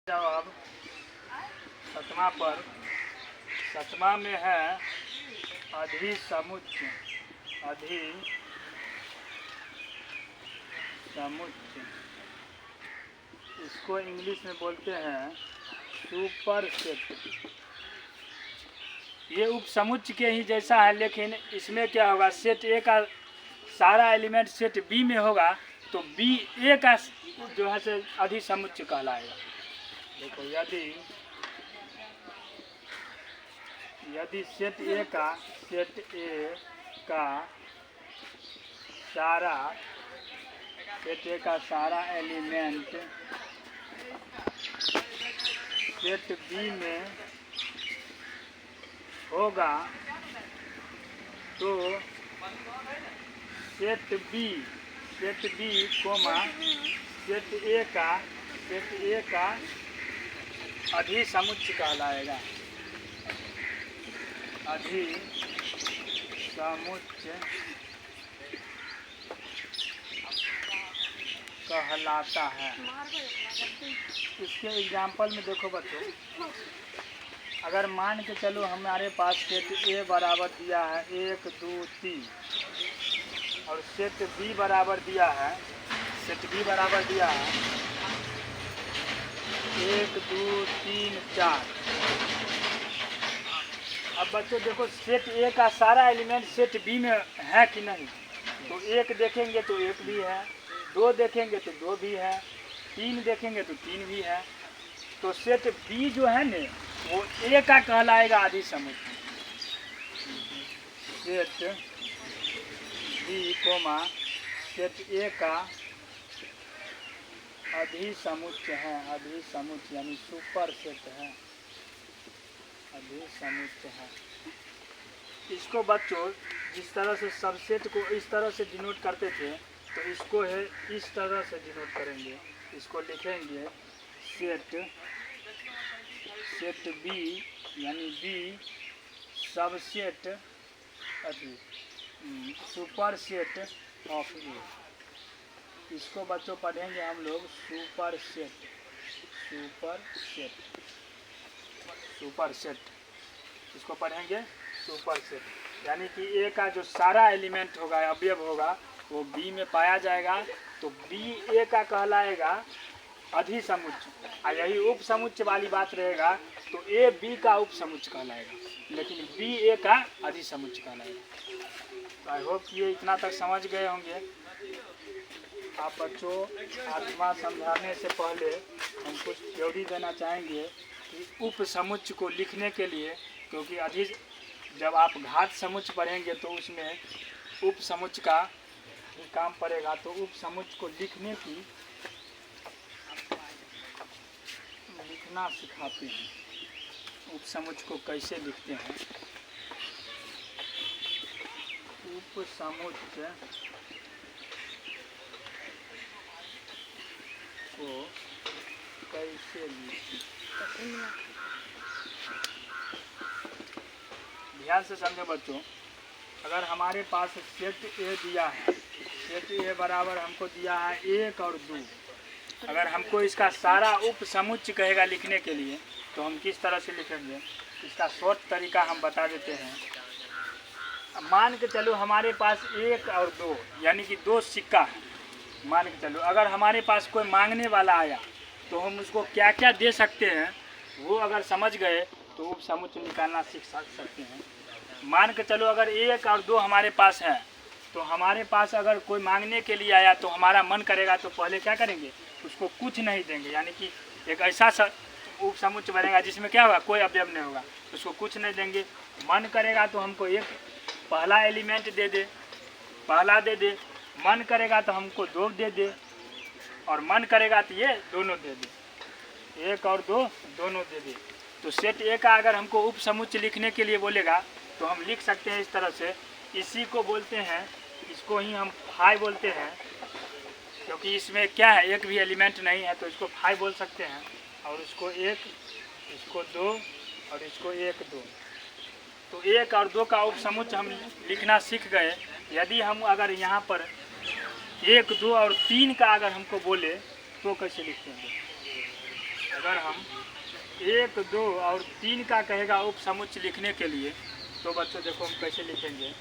जवाब सतमा पर। सतमा में है अधिसमुच्चय। अधिसमुच्चय इसको इंग्लिश में बोलते हैं सुपरसेट। ये उपसमुच्चय के ही जैसा है, लेकिन इसमें क्या होगा, सेट ए का सारा एलिमेंट सेट बी में होगा तो बी ए का जो है से अधिसमुच्चय कहलाएगा। देखो, यदि सेट ए का सारा एलिमेंट सेट बी में होगा तो set B comma set A का अधिसमुच्चय कहलाएगा। अधिसमुच्चय कहलाता है। इसके एग्जाम्पल में देखो बच्चों, अगर मान के चलो हमारे पास सेट ए बराबर दिया है 1 2 3 और सेट बी बराबर दिया है 1 2 3 4। अब बच्चों देखो, सेट ए का सारा एलिमेंट सेट बी में है कि नहीं, तो 1 देखेंगे तो 1 भी है, 2 देखेंगे तो 2 भी है, 3 देखेंगे तो 3 भी है। तो सेट बी जो है ना वो ए का कहलाएगा अधिसमुच्चय। Set B comma set A का अधिसमुच्चय है। अधिसमुच्चय यानी सुपर सेट है, अधिसमुच्चय है। इसको बच्चों जिस तरह से सबसेट को इस तरह से डिनोट करते थे, तो इसको है इस तरह से डिनोट करेंगे। इसको लिखेंगे सेट बी यानी B subset super set of A. इसको बच्चों पढ़ेंगे हम लोग सुपर सेट। इसको पढ़ेंगे सुपर सेट, यानी कि ए का जो सारा एलिमेंट होगा, अवयव होगा, वो बी में पाया जाएगा तो बी ए का कहलाएगा अधिसमुच्चय। और यही उपसमुच्चय वाली बात रहेगा तो ए बी का उपसमुच्चय कहलाएगा, लेकिन बी ए का अधिसमुच्चय कहलाएगा। तो आई होप ये इतना तक समझ गए होंगे। आप बच्चों आत्मा समझाने से पहले हम कुछ थ्योरी देना चाहेंगे कि उपसमुच्चय को लिखने के लिए, क्योंकि जब आप घात समुच्चय पढ़ेंगे तो उसमें उपसमुच्चय का भी काम पड़ेगा। तो उपसमुच्चय को लिखना सिखाते हैं। उपसमुच्चय को कैसे लिखते हैं, उपसमुच्चय को कैसे लिखें, ध्यान से समझे बच्चों। अगर हमारे पास सेट ए दिया है, सेट ए बराबर हमको दिया है 1 और 2। अगर हमको इसका सारा उपसमुच्चय कहेगा लिखने के लिए तो हम किस तरह से लिखेंगे, इसका शॉर्ट तरीका हम बता देते हैं। मान के चलो हमारे पास 1 और 2 यानी कि 2 सिक्का है। मान के चलो अगर हमारे पास कोई मांगने वाला आया तो हम उसको क्या क्या दे सकते हैं, वो अगर समझ गए तो उपसमुच्चय निकालना सीख सकते हैं। मान के चलो अगर 1 और 2 हमारे पास है, तो हमारे पास अगर कोई मांगने के लिए आया तो हमारा मन करेगा तो पहले क्या करेंगे, उसको कुछ नहीं देंगे। यानी कि एक ऐसा उपसमुच्चय बनेगा जिसमें क्या होगा, कोई अवयव नहीं होगा, उसको कुछ नहीं देंगे। मन करेगा तो हमको एक पहला एलिमेंट दे दे, मन करेगा तो हमको 2 दे दे, और मन करेगा तो ये दोनों दे दे, 1 और 2 दोनों दे दे। तो सेट ए का अगर हमको उपसमुच्चय लिखने के लिए बोलेगा तो हम लिख सकते हैं इस तरह से। इसी को बोलते हैं, इसको ही हम फाई बोलते हैं, क्योंकि इसमें क्या है, एक भी एलिमेंट नहीं है, तो इसको फाई बोल सकते हैं। और इसको 1, इसको 2 और इसको 1 2। तो 1 और 2 का उपसमुच्चय हम लिखना सीख गए। यदि हम अगर यहाँ पर 1 2 और 3 का अगर हमको बोले तो कैसे लिखेंगे? अगर हम 1, 2 और 3 का कहेगा उपसमुच्चय लिखने के लिए, तो बच्चों देखो हम कैसे लिखेंगे।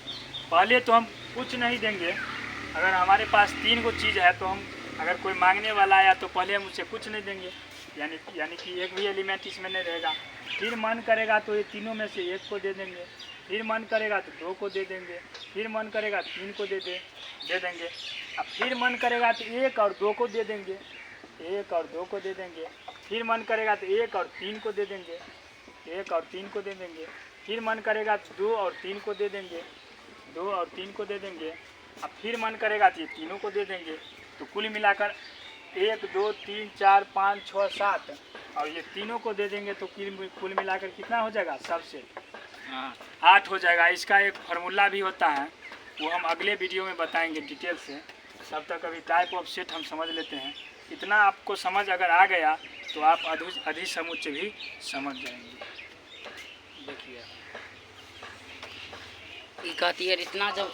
पहले तो हम कुछ नहीं देंगे। अगर हमारे पास 3 गो चीज़ है तो हम, अगर कोई मांगने वाला आया तो पहले हम उसे कुछ नहीं देंगे, यानी कि एक भी एलिमेंट इसमें नहीं रहेगा। फिर मन करेगा तो ये तीनों में से 1 को दे देंगे, फिर मन करेगा तो 2 को दे देंगे, फिर मन करेगा 3 को दे देंगे। अब फिर मन करेगा तो 1 और 2 को दे देंगे, 1 और 2 को दे देंगे। फिर मन करेगा तो 1 और 3 को दे देंगे, 1 और 3 को दे देंगे। फिर मन करेगा तो 2 और 3 को दे देंगे, 2 और 3 को दे देंगे। अब फिर मन करेगा तो ये तीनों को दे देंगे। तो कुल मिलाकर 1, 2, 3, 4, 5, 6, 7 और ये तीनों को दे देंगे तो कुल मिलाकर कितना हो जाएगा? सबसे 8 हो जाएगा। इसका एक फार्मूला भी होता है, वो हम अगले वीडियो में बताएंगे डिटेल से। तब तक अभी टाइप ऑफ सेट हम समझ लेते हैं। इतना आपको समझ अगर आ गया तो आप अधिसमुच्चय भी समझ जाएंगे। देखिए कहती है इतना जब